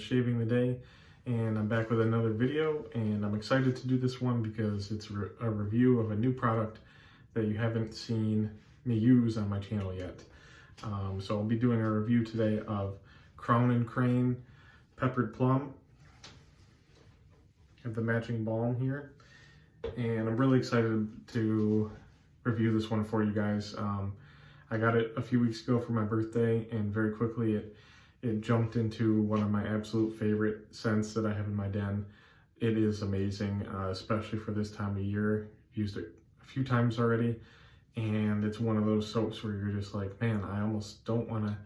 shaving the day, and I'm back with another video, and I'm excited to do this one because it's a review of a new product that you haven't seen me use on my channel yet. So I'll be doing a review today of Crowne and Crane Peppered Plum. I have the matching balm here, and I'm really excited to review this one for you guys. I got it a few weeks ago for my birthday, and very quickly it jumped into one of my absolute favorite scents that I have in my den. It is amazing, especially for this time of year. I've used it a few times already, and it's one of those soaps where you're just like, man, I almost don't want to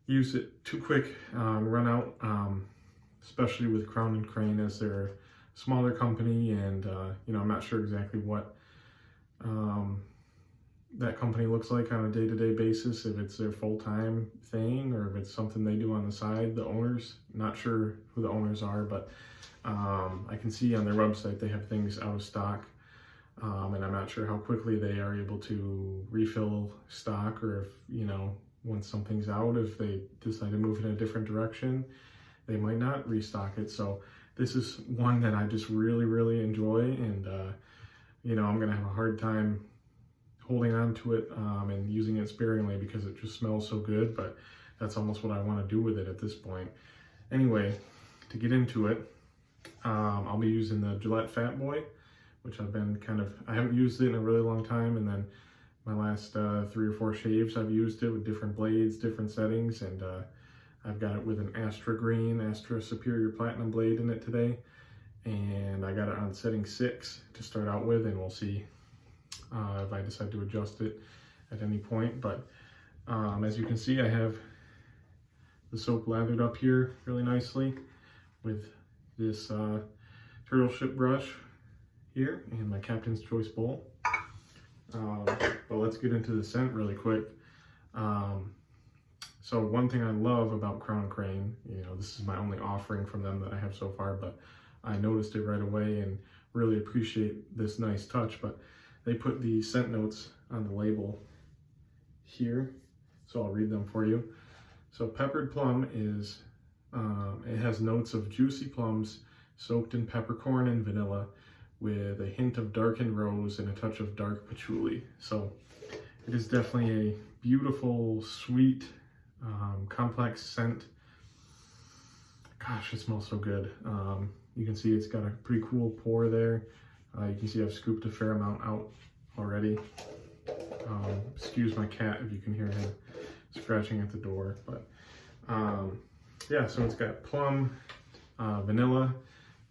use it too quick and run out, especially with Crowne and Crane, as they're a smaller company, and you know, I'm not sure exactly what that company looks like on a day-to-day basis, if it's their full-time thing or if it's something they do on the side. The owners, not sure who the owners are, but I can see on their website they have things out of stock, and I'm not sure how quickly they are able to refill stock, or if, you know, once something's out, if they decide to move in a different direction, they might not restock it. So this is one that I just really enjoy, and you know, I'm gonna have a hard time holding on to it and using it sparingly because it just smells so good, but that's almost what I want to do with it at this point. Anyway, to get into it, I'll be using the Gillette Fat Boy, which I haven't used it in a really long time, and then my last 3 or 4 shaves I've used it with different blades, different settings, and I've got it with an Astra Superior Platinum blade in it today, and I got it on setting 6 to start out with, and we'll see if I decide to adjust it at any point. But as you can see, I have the soap lathered up here really nicely with this turtle ship brush here and my Captain's Choice bowl. But let's get into the scent really quick. So one thing I love about Crowne and Crane, you know, this is my only offering from them that I have so far, but I noticed it right away and really appreciate this nice touch. But they put the scent notes on the label here, so I'll read them for you. So Peppered Plum is, it has notes of juicy plums soaked in peppercorn and vanilla with a hint of darkened rose and a touch of dark patchouli. So it is definitely a beautiful, sweet, complex scent. Gosh, it smells so good. You can see it's got a pretty cool pour there. You can see I've scooped a fair amount out already. Excuse my cat if you can hear him scratching at the door. But yeah, so it's got plum, vanilla,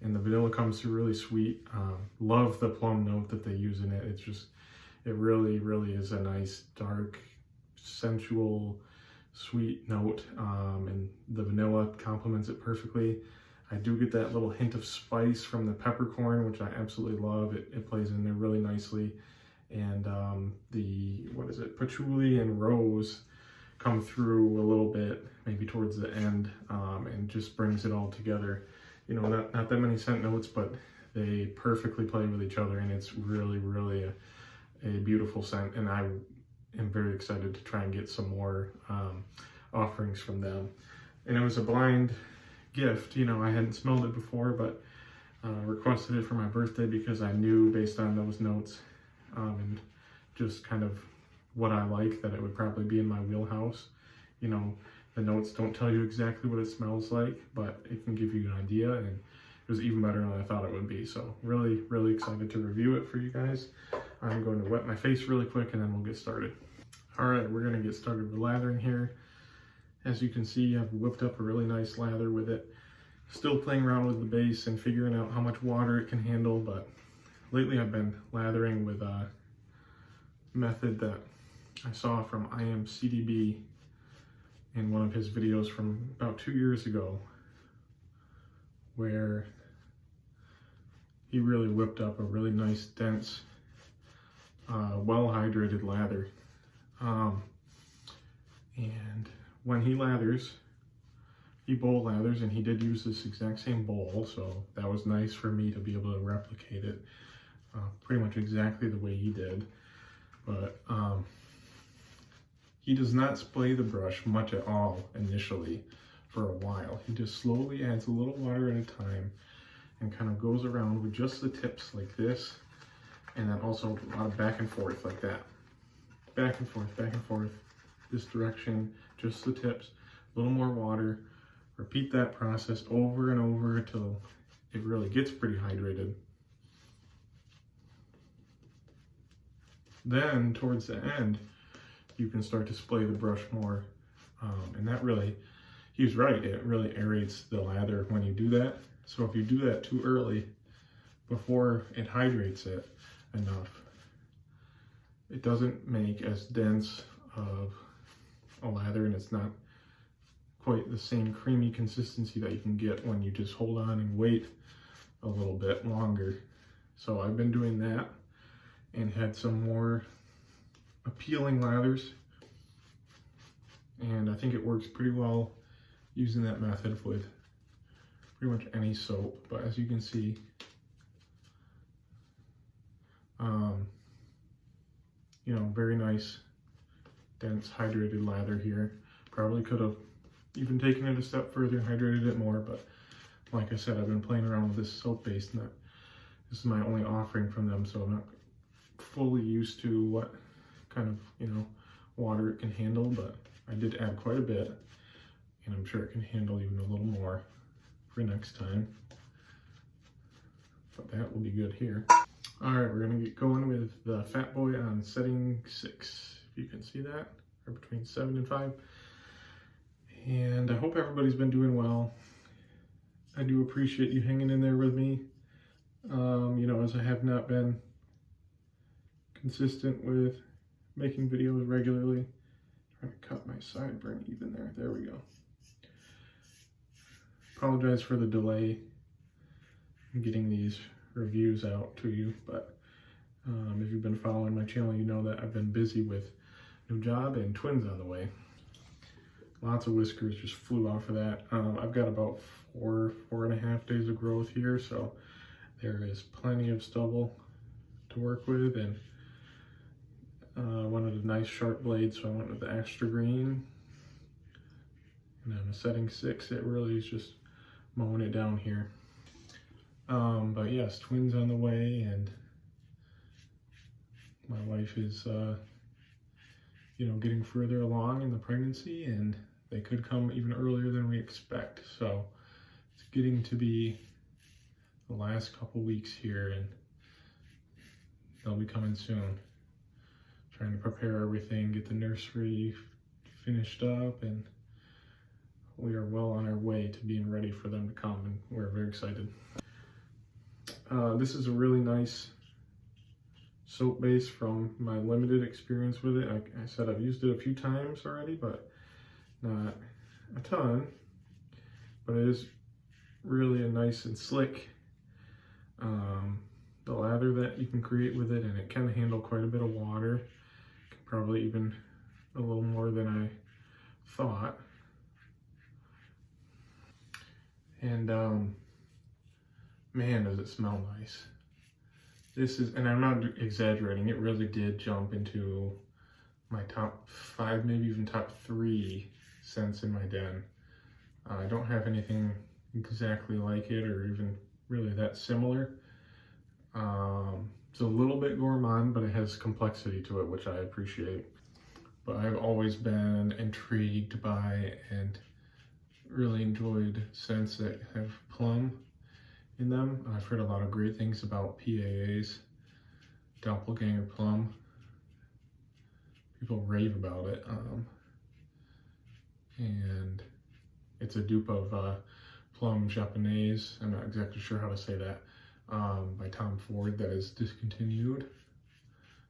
and the vanilla comes through really sweet. Love the plum note that they use in it. It's just, it really is a nice, dark, sensual, sweet note, and the vanilla complements it perfectly. I do get that little hint of spice from the peppercorn, which I absolutely love. It plays in there really nicely. And the, patchouli and rose come through a little bit, maybe towards the end, and just brings it all together. You know, not that many scent notes, but they perfectly play with each other, and it's really a beautiful scent. And I am very excited to try and get some more offerings from them. And it was a blind gift. You know, I hadn't smelled it before, but requested it for my birthday because I knew based on those notes and just kind of what I like that it would probably be in my wheelhouse. You know, the notes don't tell you exactly what it smells like, but it can give you an idea, and it was even better than I thought it would be. So really excited to review it for you guys. I'm going to wet my face really quick and then we'll get started. All right, we're going to get started with lathering here. As you can see, I've whipped up a really nice lather with it. Still playing around with the base and figuring out how much water it can handle, but lately I've been lathering with a method that I saw from IMCDB in one of his videos from about 2 years ago, where he really whipped up a really nice, dense, well-hydrated lather. And when he lathers, he bowl lathers, and he did use this exact same bowl, so that was nice for me to be able to replicate it pretty much exactly the way he did. But he does not splay the brush much at all initially. for a while. He just slowly adds a little water at a time and kind of goes around with just the tips like this, and then also a lot of back and forth like that. Back and forth, this direction, just the tips, a little more water. Repeat that process over and over until it really gets pretty hydrated. Then towards the end, you can start to splay the brush more. And that really, he was right, it really aerates the lather when you do that. So if you do that too early, before it hydrates it enough, it doesn't make as dense of a lather, and it's not quite the same creamy consistency that you can get when you just hold on and wait a little bit longer. So I've been doing that and had some more appealing lathers, and I think it works pretty well using that method with pretty much any soap. But as you can see, you know, very nice, dense, hydrated lather here. Probably could have even taken it a step further and hydrated it more, but like I said, I've been playing around with this soap base, and this is my only offering from them, so I'm not fully used to what kind of, you know, water it can handle, but I did add quite a bit, and I'm sure it can handle even a little more for next time. But that will be good here. All right, we're gonna get going with the Fat Boy on setting 6. If you can see that, or between 7 and 5. And I hope everybody's been doing well. I do appreciate you hanging in there with me. You know, as I have not been consistent with making videos regularly. Trying to cut my sideburn even there. There we go. Apologize for the delay in getting these reviews out to you, but if you've been following my channel, you know that I've been busy with new job and twins on the way. Lots of whiskers just flew off of that. I've got about 4.5 days of growth here, so there is plenty of stubble to work with, and I wanted a nice sharp blade, so I went with the extra green. And on a setting 6, it really is just mowing it down here. But yes, twins on the way, and my wife is, you know, getting further along in the pregnancy, and they could come even earlier than we expect. So it's getting to be the last couple weeks here, and they'll be coming soon. Trying to prepare everything, get the nursery finished up, and we are well on our way to being ready for them to come, and we're very excited. This is a really nice soap base from my limited experience with it. I said I've used it a few times already, but not a ton. But it is really a nice and slick. The lather that you can create with it, and it can handle quite a bit of water. Probably even a little more than I thought. And man, does it smell nice. This is, and I'm not exaggerating, it really did jump into my top 5, maybe even top 3 scents in my den. I don't have anything exactly like it, or even really that similar. It's a little bit gourmand, but it has complexity to it, which I appreciate. But I've always been intrigued by and really enjoyed scents that have plum in them. I've heard a lot of great things about PAA's Doppelganger Plum. People rave about it. And it's a dupe of Plum Japonaise. I'm not exactly sure how to say that. By Tom Ford, that is discontinued.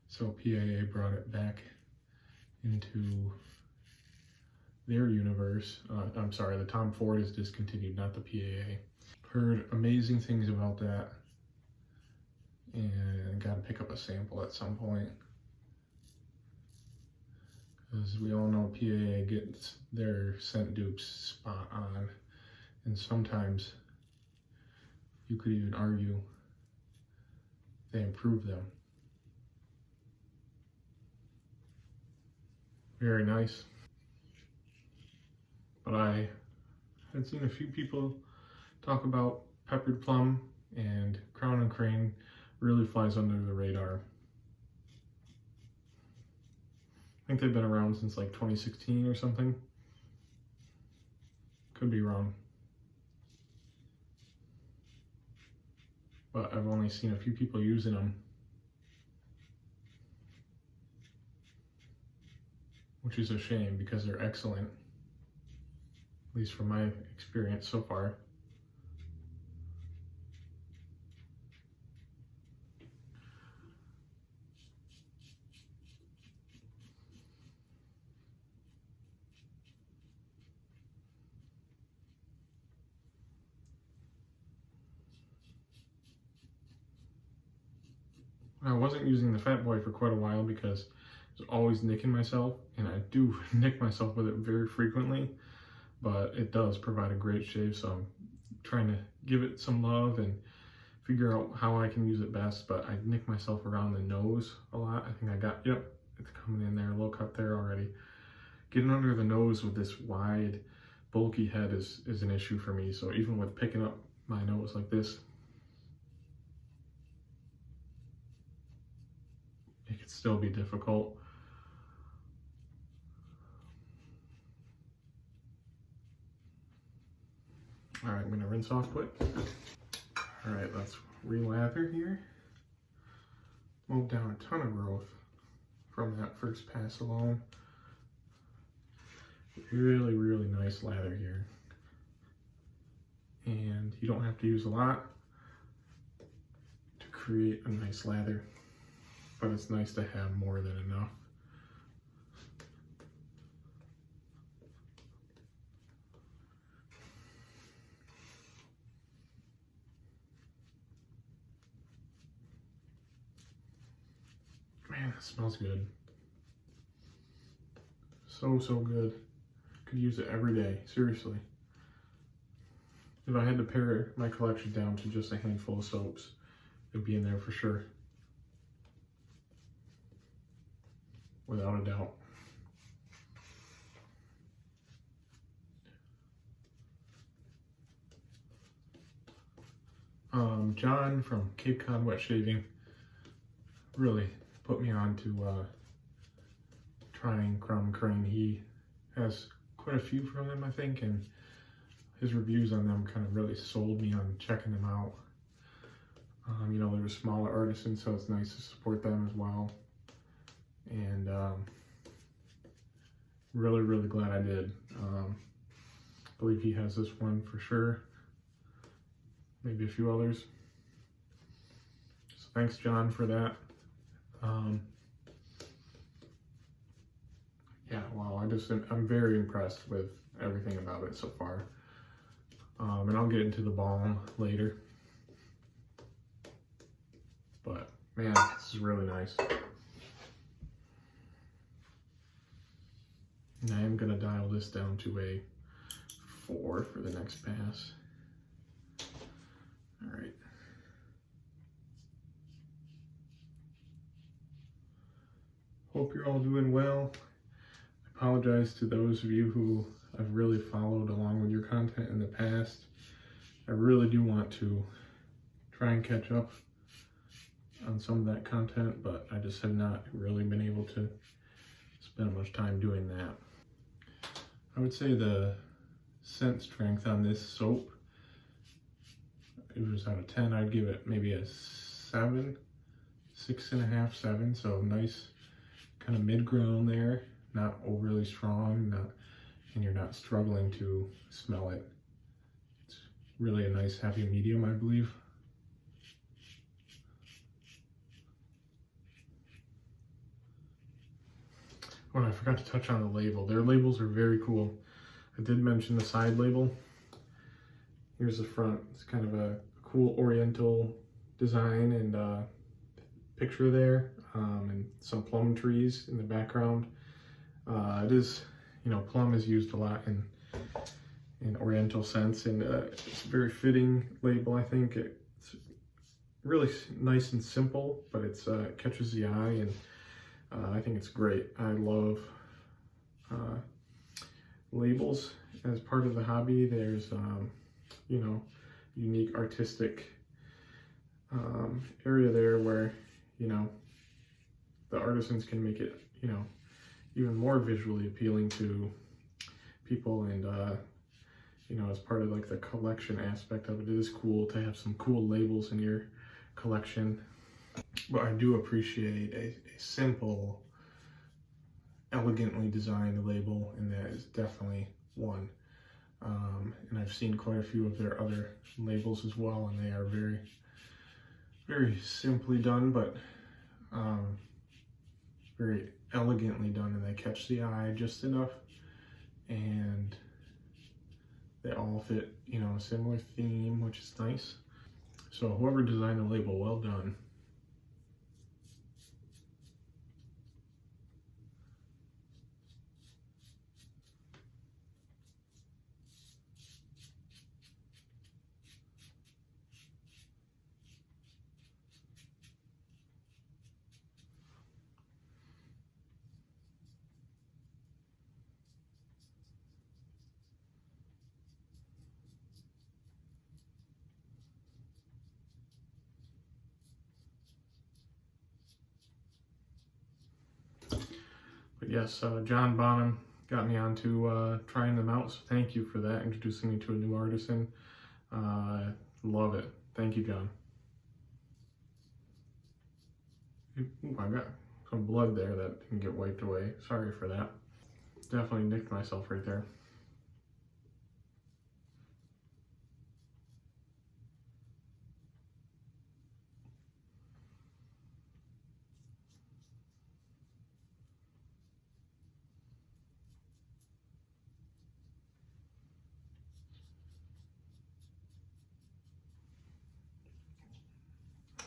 So PAA brought it back into their universe. I'm sorry, the Tom Ford is discontinued, not the PAA. Heard amazing things about that, and got to pick up a sample at some point. As we all know, PAA gets their scent dupes spot on, and sometimes you could even argue they improve them. Very nice. But I I've seen a few people talk about peppered plum, and Crowne and Crane really flies under the radar. I think they've been around since like 2016 or something. Could be wrong. But I've only seen a few people using them, which is a shame because they're excellent, at least from my experience so far. I wasn't using the Fat Boy for quite a while because I was always nicking myself, and I do nick myself with it very frequently, but it does provide a great shave, so I'm trying to give it some love and figure out how I can use it best. But I nick myself around the nose a lot. I think I got, yep, it's coming in there, a little cut there already. Getting under the nose with this wide, bulky head is an issue for me, so even with picking up my nose like this, it could still be difficult. All right, I'm gonna rinse off quick. All right, let's relather here. Mowed down a ton of growth from that first pass alone. Really, really nice lather here. And you don't have to use a lot to create a nice lather, but it's nice to have more than enough. Man, it smells good. So, so good. Could use it every day, seriously. If I had to pare my collection down to just a handful of soaps, it'd be in there for sure. Without a doubt. John from Cape Cod Wet Shaving really put me on to trying Crowne and Crane. He has quite a few from them, I think, and his reviews on them kind of really sold me on checking them out. You know, they're a smaller artisans, so it's nice to support them as well. And really, really glad I did. I believe he has this one for sure. Maybe a few others. So thanks, John, for that. Yeah, wow, I'm very impressed with everything about it so far. And I'll get into the balm later. But man, this is really nice. And I am gonna dial this down to a 4 for the next pass. All right. Hope you're all doing well. I apologize to those of you who have really followed along with your content in the past. I really do want to try and catch up on some of that content, but I just have not really been able to spend much time doing that. I would say the scent strength on this soap, if it was out of 10, I'd give it maybe a 7, 6.5, 7. So nice kind of mid-ground there, not overly strong, and you're not struggling to smell it. It's really a nice happy medium, I believe. Oh, I forgot to touch on the label. Their labels are very cool. I did mention the side label. Here's the front. It's kind of a cool oriental design and picture there, and some plum trees in the background. It is, you know, plum is used a lot in oriental sense, and it's a very fitting label, I think. It's really nice and simple, but it catches the eye, and I think it's great. I love labels as part of the hobby, there's, you know, unique artistic area there where, you know, the artisans can make it, you know, even more visually appealing to people. And you know, as part of like the collection aspect of it, it is cool to have some cool labels in your collection. But I do appreciate a simple, elegantly designed label, and that is definitely one. And I've seen quite a few of their other labels as well, and they are very, very simply done, but very elegantly done, and they catch the eye just enough, and they all fit, you know, a similar theme, which is nice. So whoever designed the label, well done. But yes, John Bonham got me onto trying them out, so thank you for that, introducing me to a new artisan. Love it. Thank you, John. Ooh, I got some blood there that didn't get wiped away. Sorry for that. Definitely nicked myself right there.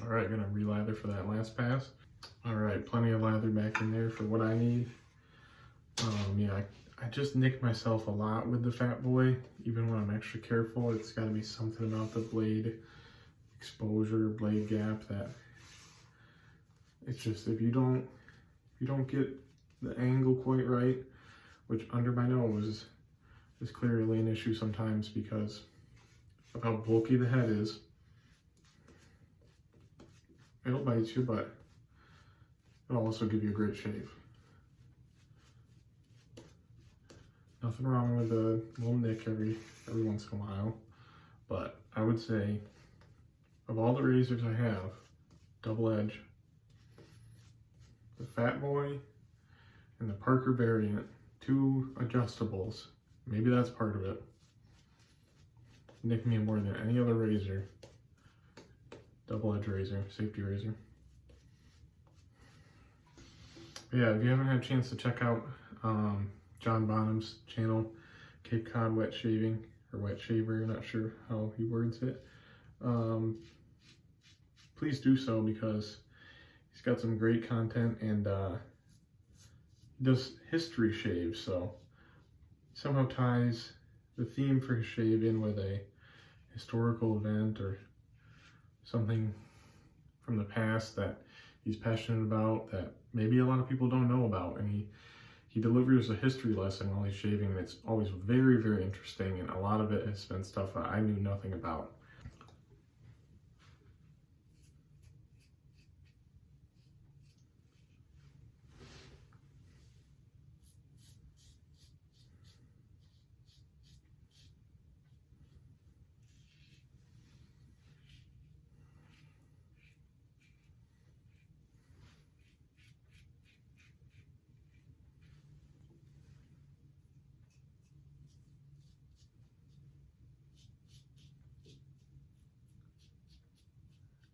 All right, gonna re-lather for that last pass. All right, plenty of lather back in there for what I need. Yeah, I just nicked myself a lot with the Fat Boy. Even when I'm extra careful, it's gotta be something about the blade exposure, blade gap, that it's just, if you don't get the angle quite right, which under my nose is clearly an issue sometimes because of how bulky the head is. It'll bite you, but it'll also give you a great shave. Nothing wrong with a little nick every once in a while, but I would say of all the razors I have, double edge, the Fat Boy and the Parker variant, 2 adjustables, maybe that's part of it, nick me more than any other razor. Double edge razor, safety razor. But yeah, if you haven't had a chance to check out John Bonham's channel, Cape Cod Wet Shaving, or Wet Shaver, not sure how he words it, please do so, because he's got some great content, and he does history shaves, so somehow ties the theme for his shave in with a historical event or something from the past that he's passionate about that maybe a lot of people don't know about, and he delivers a history lesson while he's shaving, and it's always very, very interesting, and a lot of it has been stuff that I knew nothing about.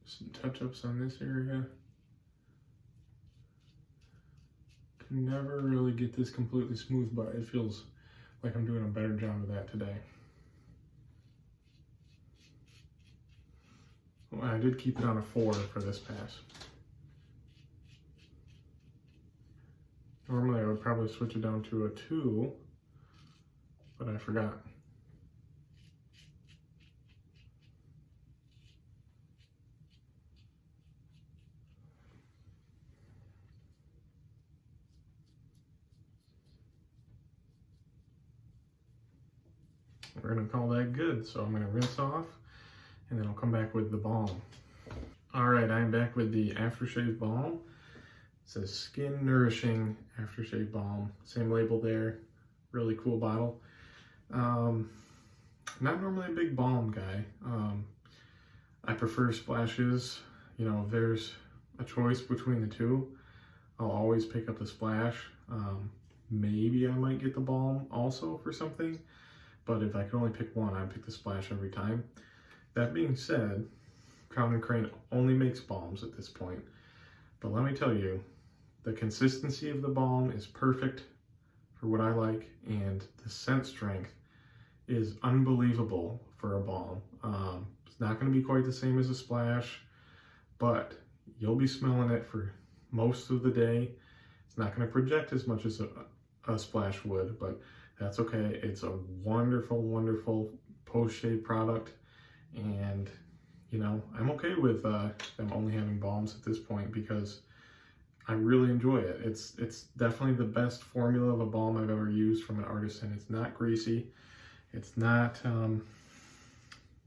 Some touch-ups on this area. Can never really get this completely smooth, but it feels like I'm doing a better job of that today. Well, I did keep it on a 4 for this pass. Normally I would probably switch it down to a 2, but I forgot. are gonna call that good. So I'm gonna rinse off and then I'll come back with the balm. All right, I'm back with the aftershave balm. It says Skin Nourishing Aftershave Balm. Same label there. Really cool bottle. Not normally a big balm guy. I prefer splashes. You know, if there's a choice between the two, I'll always pick up the splash. Maybe I might get the balm also for something, but if I could only pick one, I'd pick the splash every time. That being said, Crowne and Crane only makes balms at this point, but let me tell you, the consistency of the balm is perfect for what I like, and the scent strength is unbelievable for a balm. It's not going to be quite the same as a splash, but you'll be smelling it for most of the day. It's not going to project as much as a splash would, but that's okay. It's a wonderful, wonderful post-shave product, and you know, I'm okay with them only having balms at this point because I really enjoy it. It's definitely the best formula of a balm I've ever used from an artisan. It's not greasy. It's not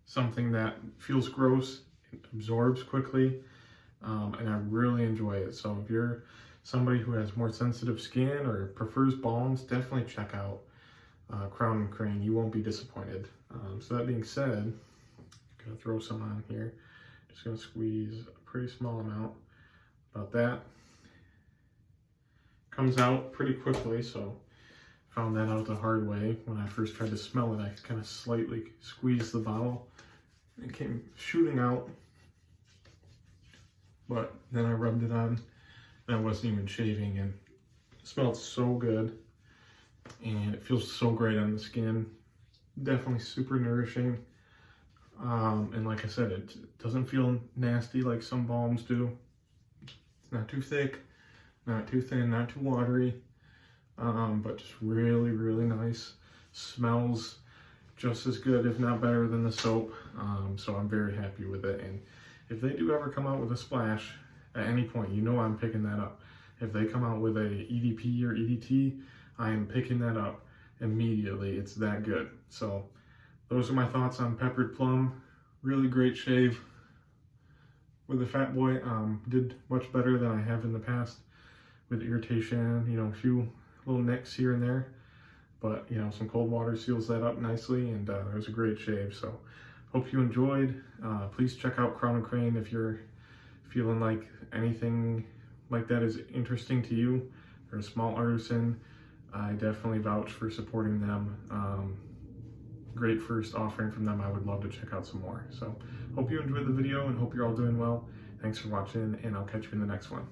something that feels gross. It absorbs quickly, and I really enjoy it. So if you're somebody who has more sensitive skin or prefers balms, definitely check out Crowne and Crane. You won't be disappointed. So that being said, I'm gonna throw some on here. Just gonna squeeze a pretty small amount, about that. Comes out pretty quickly, so found that out the hard way. When I first tried to smell it, I kind of slightly squeezed the bottle. It came shooting out, but then I rubbed it on, and I wasn't even shaving, and it smelled so good, and it feels so great on the skin. Definitely super nourishing, and like I said, it doesn't feel nasty like some balms do. It's not too thick, not too thin, not too watery, but just really, really nice. Smells just as good, if not better than the soap. So I'm very happy with it. And if they do ever come out with a splash at any point, you know I'm picking that up. If they come out with a EDP or EDT, I am picking that up immediately. It's that good. So those are my thoughts on Peppered Plum. Really great shave with the Fat Boy. Did much better than I have in the past with irritation, you know, a few little nicks here and there, but you know, some cold water seals that up nicely, and it was a great shave. So hope you enjoyed. Please check out Crowne and Crane if you're feeling like anything like that is interesting to you. They're a small artisan. I definitely vouch for supporting them. Great first offering from them. I would love to check out some more. So hope you enjoyed the video and hope you're all doing well. Thanks for watching, and I'll catch you in the next one.